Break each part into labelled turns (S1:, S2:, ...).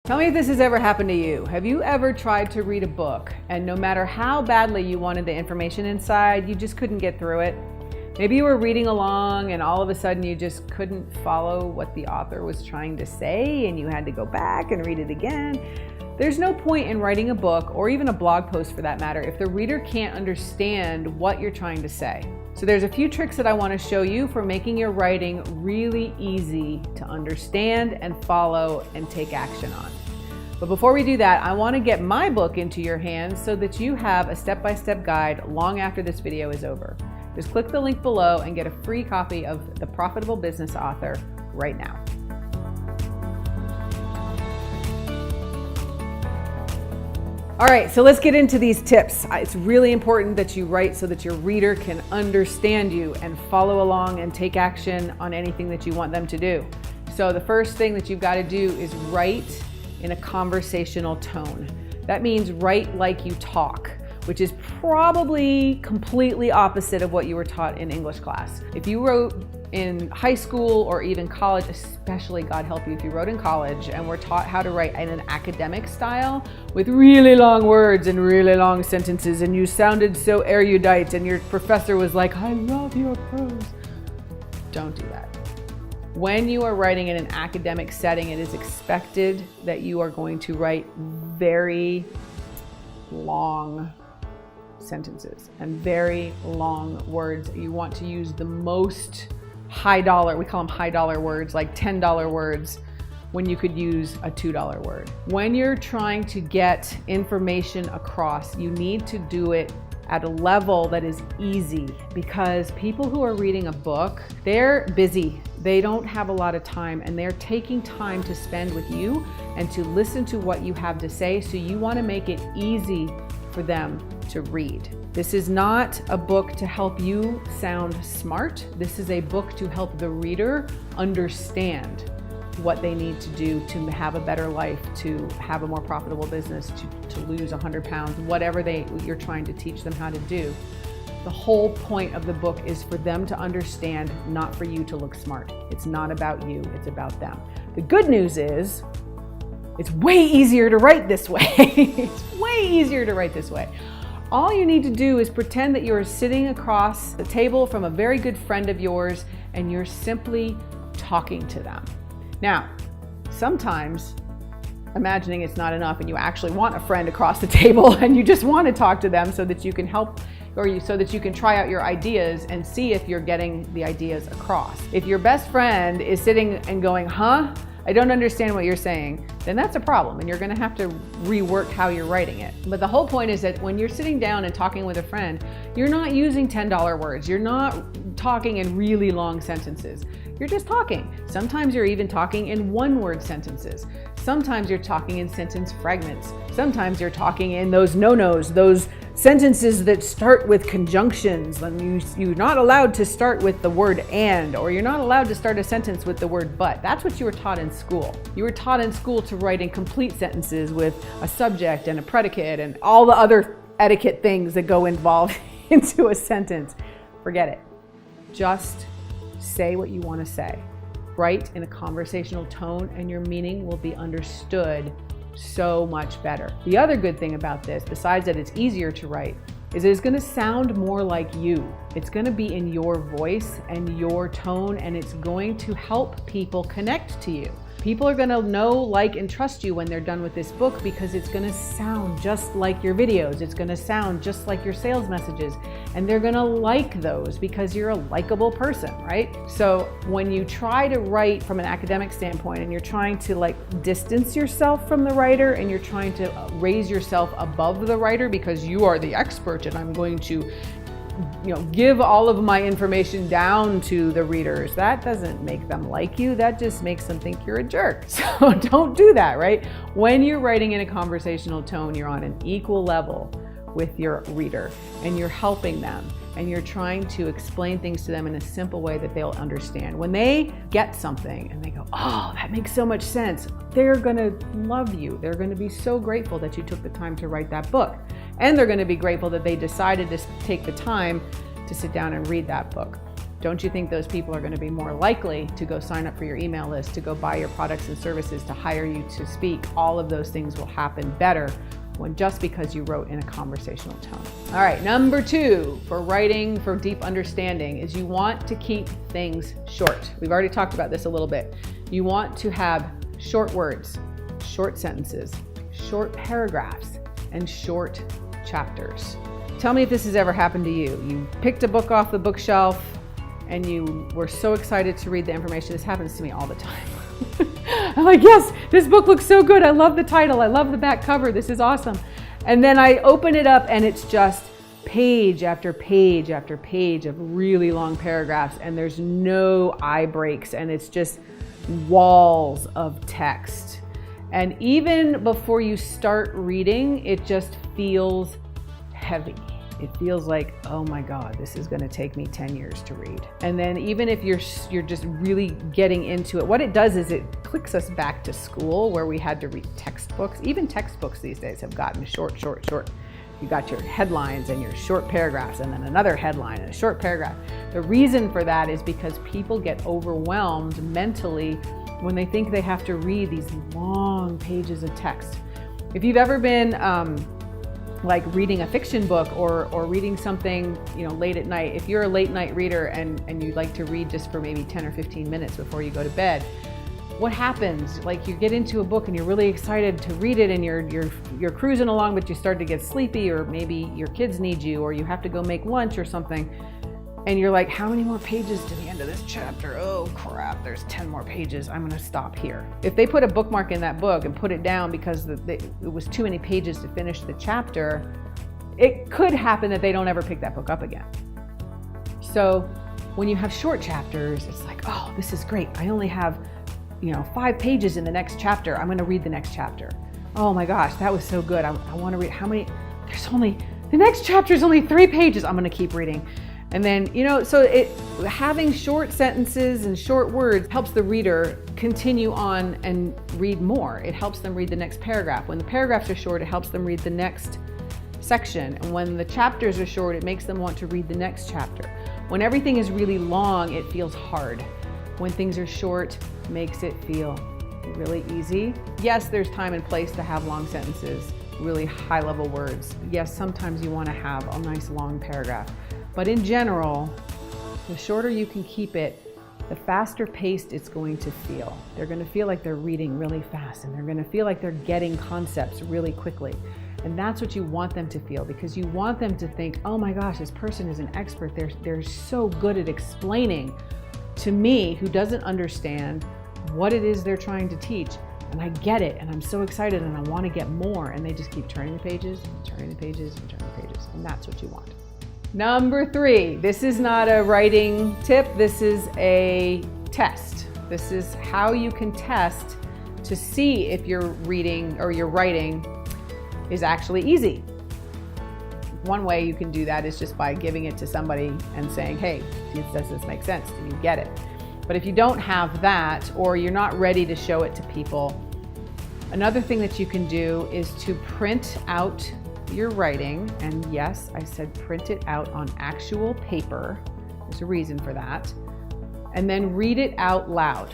S1: Tell me if this has ever happened to you. Have you ever tried to read a book and no matter how badly you wanted the information inside, you just couldn't get through it? Maybe you were reading along and all of a sudden you just couldn't follow what the author was trying to say and you had to go back and read it again. There's no point in writing a book or even a blog post for that matter if the reader can't understand what you're trying to say. So there's a few tricks that I want to show you for making your writing really easy to understand and follow and take action on. But before we do that, I want to get my book into your hands so that you have a step-by-step guide long after this video is over. Just click the link below and get a free copy of The Profitable Business Author right now. All right, so let's get into these tips. It's really important that you write so that your reader can understand you and follow along and take action on anything that you want them to do. So the first thing that you've got to do is write in a conversational tone. That means write like you talk, which is probably completely opposite of what you were taught in English class. If you wrote in high school or even college, especially, God help you, if you wrote in college and were taught how to write in an academic style with really long words and really long sentences and you sounded so erudite and your professor was like, I love your prose. Don't do that. When you are writing in an academic setting, it is expected that you are going to write very long sentences and very long words. You want to use the most high dollar, we call them high dollar words, like $10 words, when you could use a $2 word. When you're trying to get information across, you need to do it at a level that is easy, because people who are reading a book, they're busy. They don't have a lot of time and they're taking time to spend with you and to listen to what you have to say. So you want to make it easy for them to read. This is not a book to help you sound smart. This is a book to help the reader understand what they need to do to have a better life, to have a more profitable business, to lose 100 pounds, whatever you're trying to teach them how to do. The whole point of the book is for them to understand, not for you to look smart. It's not about you, it's about them. The good news is, it's way easier to write this way. It's way easier to write this way. All you need to do is pretend that you're sitting across the table from a very good friend of yours and you're simply talking to them. Now, sometimes imagining it's not enough and you actually want a friend across the table and you just want to talk to them so that you can help so that you can try out your ideas and see if you're getting the ideas across. If your best friend is sitting and going, huh? I don't understand what you're saying, then that's a problem and you're gonna have to rework how you're writing it. But the whole point is that when you're sitting down and talking with a friend, you're not using $10 words. You're not talking in really long sentences. You're just talking. Sometimes you're even talking in one-word sentences. Sometimes you're talking in sentence fragments. Sometimes you're talking in those no-nos, those sentences that start with conjunctions. You're not allowed to start with the word and, or you're not allowed to start a sentence with the word but. That's what you were taught in school. You were taught in school to write in complete sentences with a subject and a predicate and all the other etiquette things that go involved into a sentence. Forget it. Just say what you want to say. Write in a conversational tone and your meaning will be understood so much better. The other good thing about this, besides that it's easier to write, is it's going to sound more like you. It's going to be in your voice and your tone, and it's going to help people connect to you. People are going to know, like, and trust you when they're done with this book because it's going to sound just like your videos. It's going to sound just like your sales messages, and they're going to like those because you're a likable person, right? So when you try to write from an academic standpoint and you're trying to distance yourself from the writer and you're trying to raise yourself above the writer because you are the expert and I'm going to give all of my information down to the readers, that doesn't make them like you. That just makes them think you're a jerk. So don't do that, right? When you're writing in a conversational tone, you're on an equal level with your reader and you're helping them and you're trying to explain things to them in a simple way that they'll understand. When they get something and they go, oh, that makes so much sense, they're gonna love you. They're gonna be so grateful that you took the time to write that book. And they're gonna be grateful that they decided to take the time to sit down and read that book. don't you think those people are going to be more likely to go sign up for your email list, to go buy your products and services, to hire you to speak? All of those things will happen better when just because you wrote in a conversational tone. All right, number 2 for writing for deep understanding is you want to keep things short. We've already talked about this a little bit. You want to have short words, short sentences, short paragraphs, and short chapters. Tell me if this has ever happened to you. You picked a book off the bookshelf and you were so excited to read the information. This happens to me all the time. I'm like, yes, this book looks so good. I love the title. I love the back cover. This is awesome. And then I open it up and it's just page after page after page of really long paragraphs, and there's no eye breaks, and it's just walls of text. And even before you start reading, it just feels heavy. It feels like, oh my God, this is going to take me 10 years to read. And then even if you're just really getting into it, what it does is it clicks us back to school where we had to read textbooks. Even textbooks these days have gotten short. You got your headlines and your short paragraphs and then another headline and a short paragraph. The reason for that is because people get overwhelmed mentally when they think they have to read these long pages of text. If you've ever been like reading a fiction book or reading something, late at night, if you're a late night reader and you like to read just for maybe 10 or 15 minutes before you go to bed, what happens? Like you get into a book and you're really excited to read it and you're cruising along, but you start to get sleepy, or maybe your kids need you, or you have to go make lunch or something. And you're like, how many more pages to the end of this chapter? Oh crap, there's 10 more pages. I'm gonna stop here. If they put a bookmark in that book and put it down because it was too many pages to finish the chapter, it could happen that they don't ever pick that book up again. So when you have short chapters, it's like, oh, this is great. I only have 5 pages in the next chapter. I'm gonna read the next chapter. Oh my gosh, that was so good. I wanna read, the next chapter is only 3 pages. I'm gonna keep reading. And then, having short sentences and short words helps the reader continue on and read more. It helps them read the next paragraph. When the paragraphs are short, it helps them read the next section. And when the chapters are short, it makes them want to read the next chapter. When everything is really long, it feels hard. When things are short, it makes it feel really easy. Yes, there's time and place to have long sentences, really high level words. Yes, sometimes you want to have a nice long paragraph. But in general, the shorter you can keep it, the faster paced it's going to feel. They're going to feel like they're reading really fast, and they're going to feel like they're getting concepts really quickly. And that's what you want them to feel, because you want them to think, oh my gosh, this person is an expert. They're so good at explaining to me, who doesn't understand what it is they're trying to teach. And I get it, and I'm so excited, and I want to get more. And they just keep turning the pages, and turning the pages, and turning the pages. And that's what you want. Number 3, this is not a writing tip, this is a test. This is how you can test to see if your reading or your writing is actually easy. One way you can do that is just by giving it to somebody and saying, hey, does this make sense? Do you get it? But if you don't have that, or you're not ready to show it to people, another thing that you can do is to print out your writing. And yes, I said print it out on actual paper. There's a reason for that. And then read it out loud.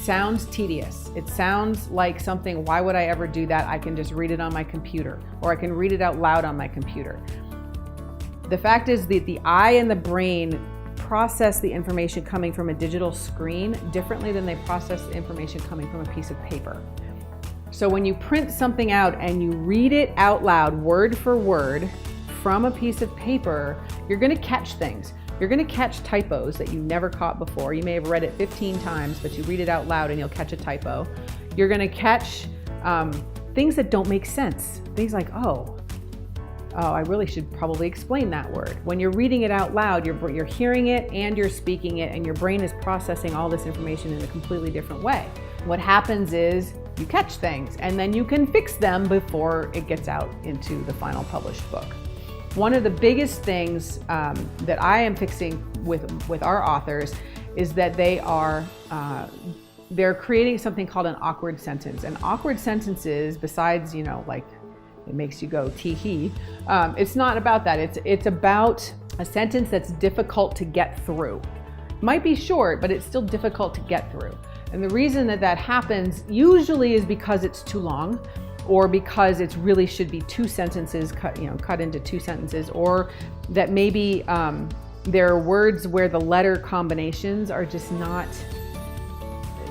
S1: Sounds tedious. It sounds like something, why would I ever do that? I can just read it on my computer, or I can read it out loud on my computer. The fact is that the eye and the brain process the information coming from a digital screen differently than they process the information coming from a piece of paper. So when you print something out and you read it out loud, word for word, from a piece of paper, you're going to catch things. You're going to catch typos that you never caught before. You may have read it 15 times, but you read it out loud and you'll catch a typo. You're going to catch things that don't make sense. Things like, oh, I really should probably explain that word. When you're reading it out loud, you're hearing it and you're speaking it, and your brain is processing all this information in a completely different way. What happens is you catch things, and then you can fix them before it gets out into the final published book. One of the biggest things that I am fixing with our authors is that they're creating something called an awkward sentence. And awkward sentences, besides, like it makes you go tee-hee, it's not about that. It's about A sentence that's difficult to get through. Might be short, but it's still difficult to get through. And the reason that that happens usually is because it's too long, or because it really should be two sentences cut into two sentences, or that maybe there are words where the letter combinations are just not,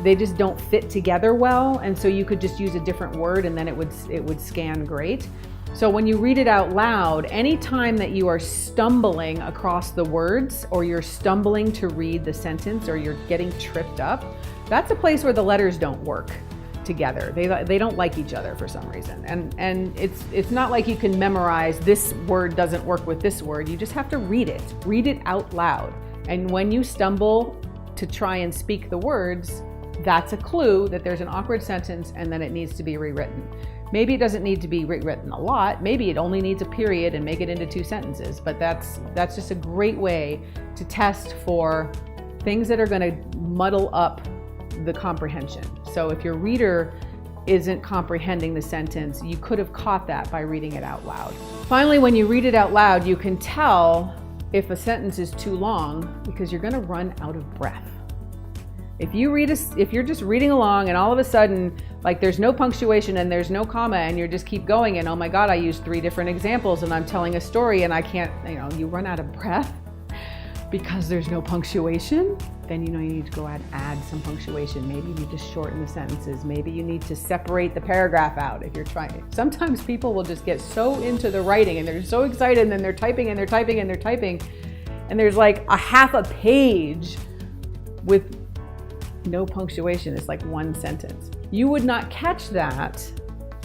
S1: they just don't fit together well, and so you could just use a different word and then it would scan great. So when you read it out loud, anytime that you are stumbling across the words, or you're stumbling to read the sentence, or you're getting tripped up, that's a place where the letters don't work together. They don't like each other for some reason. And it's not like you can memorize this word doesn't work with this word. You just have to read it out loud. And when you stumble to try and speak the words, that's a clue that there's an awkward sentence and then it needs to be rewritten. Maybe it doesn't need to be rewritten a lot. Maybe it only needs a period and make it into two sentences. But that's just a great way to test for things that are going to muddle up the comprehension. So if your reader isn't comprehending the sentence, you could have caught that by reading it out loud. Finally, when you read it out loud, you can tell if a sentence is too long because you're going to run out of breath. If you're just reading along and all of a sudden, like, there's no punctuation and there's no comma and you just keep going and, oh my God, I used 3 different examples and I'm telling a story and I can't, you run out of breath because there's no punctuation, then you need to go add some punctuation. Maybe you need to shorten the sentences. Maybe you need to separate the paragraph out if you're trying. Sometimes people will just get so into the writing and they're so excited and then they're typing and they're typing and they're typing and there's like a half a page with no punctuation. It's like one sentence. You would not catch that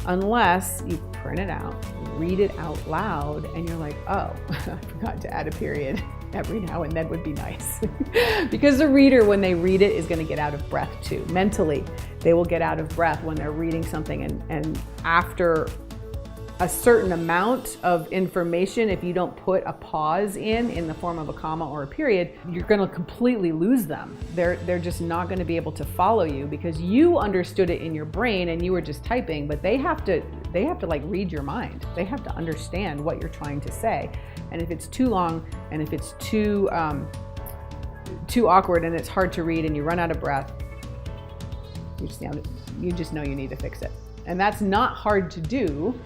S1: unless you print it out, read it out loud, and you're like, oh, I forgot to add a period. Every now and then would be nice. Because the reader, when they read it, is going to get out of breath too. Mentally, they will get out of breath when they're reading something. And after a certain amount of information, if you don't put a pause in the form of a comma or a period, you're going to completely lose them. They're just not going to be able to follow you because you understood it in your brain and you were just typing, but they have to like read your mind. They have to understand what you're trying to say. And if it's too long and if it's too awkward and it's hard to read and you run out of breath, you just know you need to fix it. And that's not hard to do.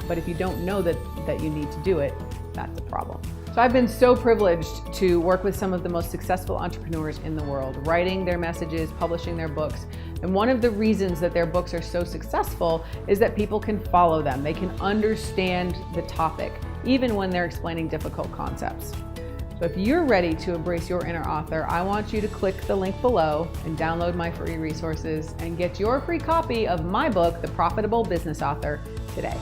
S1: But if you don't know that you need to do it, that's a problem. So I've been so privileged to work with some of the most successful entrepreneurs in the world, writing their messages, publishing their books. And one of the reasons that their books are so successful is that people can follow them. They can understand the topic, even when they're explaining difficult concepts. So if you're ready to embrace your inner author, I want you to click the link below and download my free resources and get your free copy of my book, The Profitable Business Author, today.